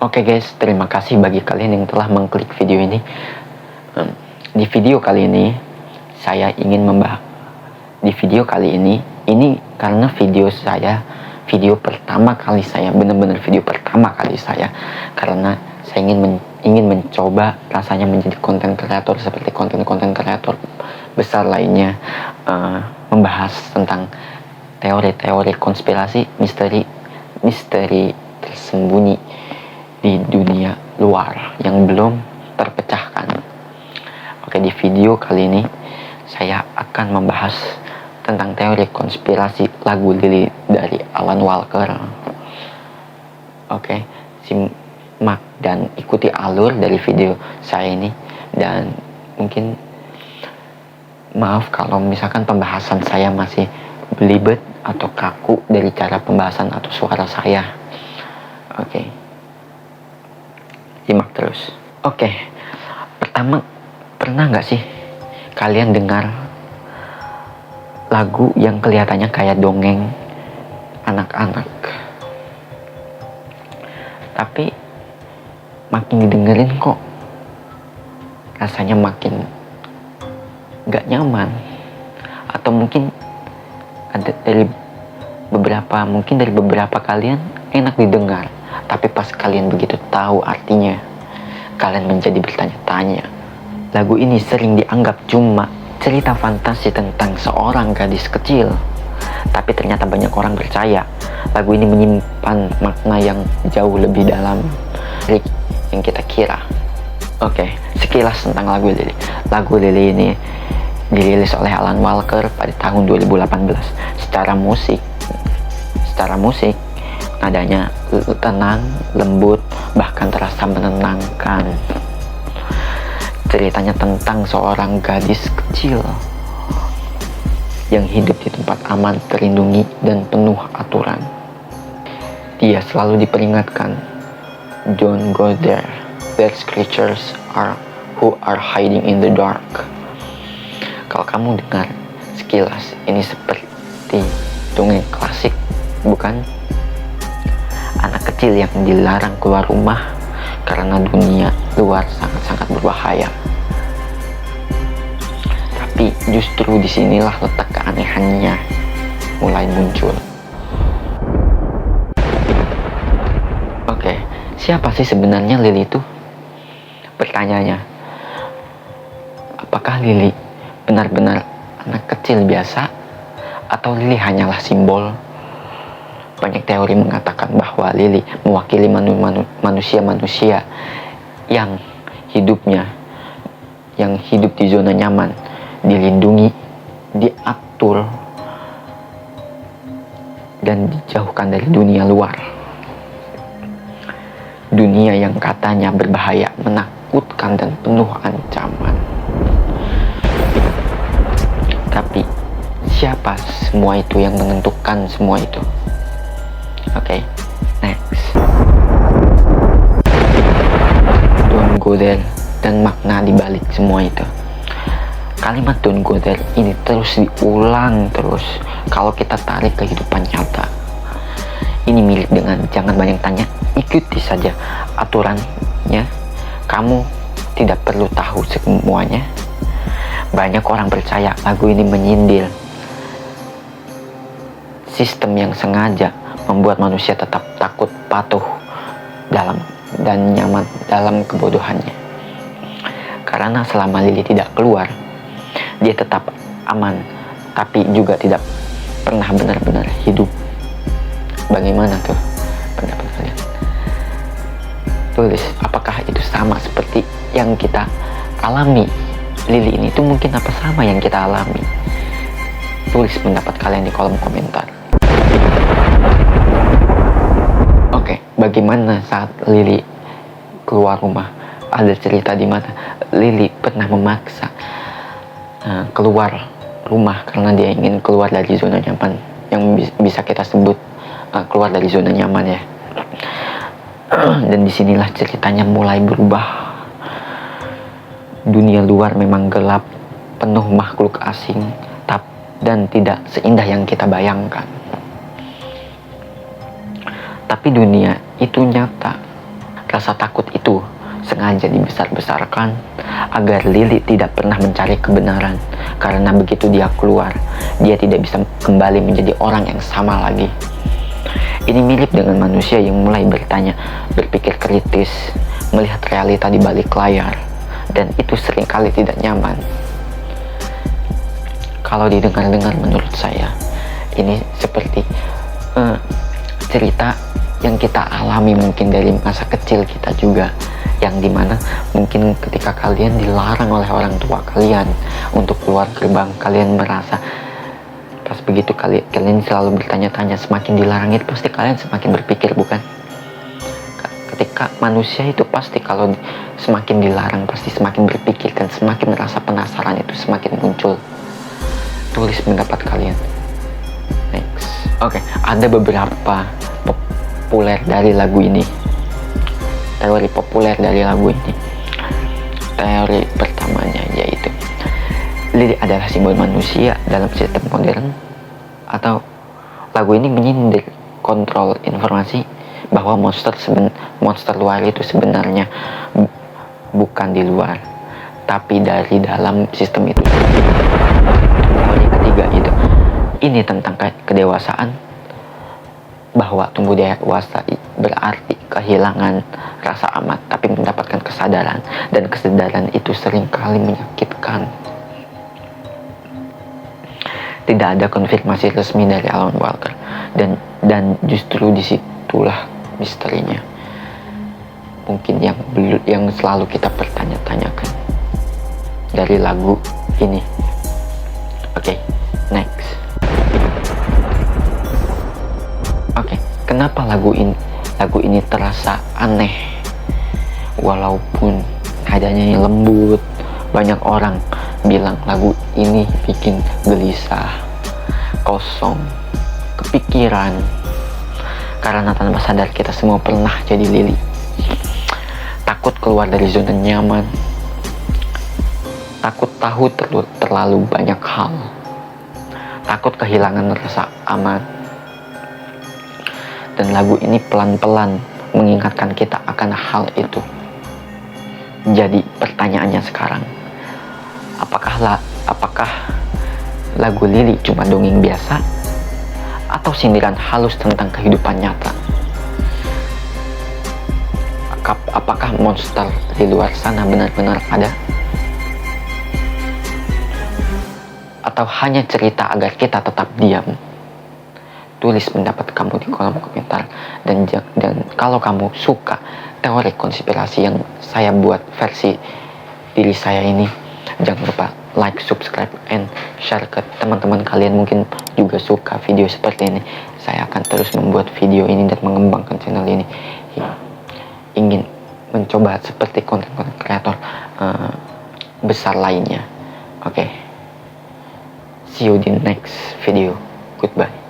Oke guys, terima kasih bagi kalian yang telah mengklik video ini. Di video kali ini, saya ingin membahas. Di video kali ini karena video pertama kali saya, benar-benar video pertama kali saya, karena saya ingin mencoba rasanya menjadi konten kreator seperti konten-konten kreator besar lainnya, membahas tentang teori-teori konspirasi, misteri tersembunyi di dunia luar yang belum terpecahkan. Oke, di video kali ini saya akan membahas tentang teori konspirasi lagu Lily dari Alan Walker. Oke, simak dan ikuti alur dari video saya ini, dan mungkin maaf kalau misalkan pembahasan saya masih belibet atau kaku dari cara pembahasan atau suara saya. Oke, simak terus. Oke, pertama, pernah nggak sih kalian dengar lagu yang kelihatannya kayak dongeng anak-anak, tapi makin didengerin kok rasanya makin nggak nyaman, atau mungkin dari beberapa kalian enak didengar, tapi pas kalian begitu tahu artinya, kalian menjadi bertanya-tanya. Lagu ini sering dianggap cuma cerita fantasi tentang seorang gadis kecil, tapi ternyata banyak orang percaya lagu ini menyimpan makna yang jauh lebih dalam dari yang kita kira. Oke, sekilas tentang lagu Lily. Lagu Lily ini dirilis oleh Alan Walker pada tahun 2018. Secara musik nadanya tenang, lembut, bahkan terasa menenangkan. Ceritanya tentang seorang gadis kecil yang hidup di tempat aman, terlindungi, dan penuh aturan. Dia selalu diperingatkan, "Don't go there. There's creatures who are hiding in the dark." Kalau kamu dengar sekilas, ini seperti dongeng klasik, bukan? Anak kecil yang dilarang keluar rumah karena dunia luar sangat-sangat berbahaya. Tapi justru disinilah letak keanehannya mulai muncul. Oke, siapa sih sebenarnya Lily itu? Pertanyaannya, apakah Lily benar-benar anak kecil biasa, atau Lily hanyalah simbol? Banyak teori mengatakan bahwa Lily mewakili manusia-manusia yang hidup di zona nyaman, dilindungi, diatur, dan dijauhkan dari dunia luar. Dunia yang katanya berbahaya, menakutkan, dan penuh ancaman. Tapi siapa semua itu yang menentukan semua itu? Oke, next. Don't go there dan makna dibalik semua itu. Kalimat don't go there ini terus diulang terus kalau kita tarik kehidupan nyata. Ini mirip dengan jangan banyak tanya, ikuti saja aturannya. Kamu tidak perlu tahu semuanya. Banyak orang percaya lagu ini menyindir sistem yang sengaja membuat manusia tetap takut, patuh dan nyaman dalam kebodohannya. Karena selama Lily tidak keluar, dia tetap aman, tapi juga tidak pernah benar-benar hidup. Bagaimana tuh pendapat kalian? Tulis, apakah itu sama seperti yang kita alami? Lily ini tuh mungkin apa sama yang kita alami? Tulis pendapat kalian di kolom komentar. Oke, bagaimana saat Lily keluar rumah? Ada cerita di mana Lily pernah memaksa keluar rumah karena dia ingin keluar dari zona nyaman, yang bisa kita sebut keluar dari zona nyaman ya. Dan disinilah ceritanya mulai berubah. Dunia luar memang gelap, penuh makhluk asing, dan tidak seindah yang kita bayangkan. Tapi dunia itu nyata. Rasa takut itu sengaja dibesar-besarkan agar Lily tidak pernah mencari kebenaran, karena begitu dia keluar, dia tidak bisa kembali menjadi orang yang sama lagi. Ini mirip dengan manusia yang mulai berpikir kritis, melihat realita di balik layar, dan itu seringkali tidak nyaman. Kalau didengar-dengar, menurut saya ini seperti cerita yang kita alami mungkin dari masa kecil kita juga, yang dimana mungkin ketika kalian dilarang oleh orang tua kalian untuk keluar gerbang, kalian merasa pas begitu kalian selalu bertanya-tanya, semakin dilarang itu pasti kalian semakin berpikir, bukan? Ketika manusia itu pasti kalau semakin dilarang pasti semakin berpikir, dan semakin rasa penasaran itu semakin muncul. Tulis pendapat kalian. Next. Oke, ada beberapa populer dari lagu ini, teori populer dari lagu ini. Teori pertamanya yaitu Lily adalah simbol manusia dalam sistem modern, atau lagu ini menyindir kontrol informasi bahwa monster luar itu sebenarnya bukan di luar, tapi dari dalam sistem itu. Teori ketiga itu ini tentang kedewasaan, bahwa tumbuh dewasa berarti kehilangan rasa aman tapi mendapatkan kesadaran, dan kesadaran itu seringkali menyakitkan. Tidak ada konfirmasi resmi dari Alan Walker, dan justru disitulah misterinya mungkin yang selalu kita pertanya-tanyakan dari lagu ini. Oke, next. Oke, kenapa lagu ini terasa aneh? Walaupun nadanya yang lembut, banyak orang bilang lagu ini bikin gelisah, kosong, kepikiran. Karena tanpa sadar kita semua pernah jadi Lily. Takut keluar dari zona nyaman, takut tahu terlalu banyak hal, takut kehilangan rasa aman. Dan lagu ini pelan-pelan mengingatkan kita akan hal itu. Jadi pertanyaannya sekarang, apakah lagu Lily cuma dongeng biasa, atau sindiran halus tentang kehidupan nyata? Apakah monster di luar sana benar-benar ada? Atau hanya cerita agar kita tetap diam? Tulis pendapat kamu di kolom komentar. Dan kalau kamu suka teori konspirasi yang saya buat versi diri saya ini, jangan lupa like, subscribe, and share ke teman-teman kalian. Mungkin juga suka video seperti ini. Saya akan terus membuat video ini dan mengembangkan channel ini. Ingin mencoba seperti konten-konten kreator besar lainnya. Oke. See you di next video. Goodbye.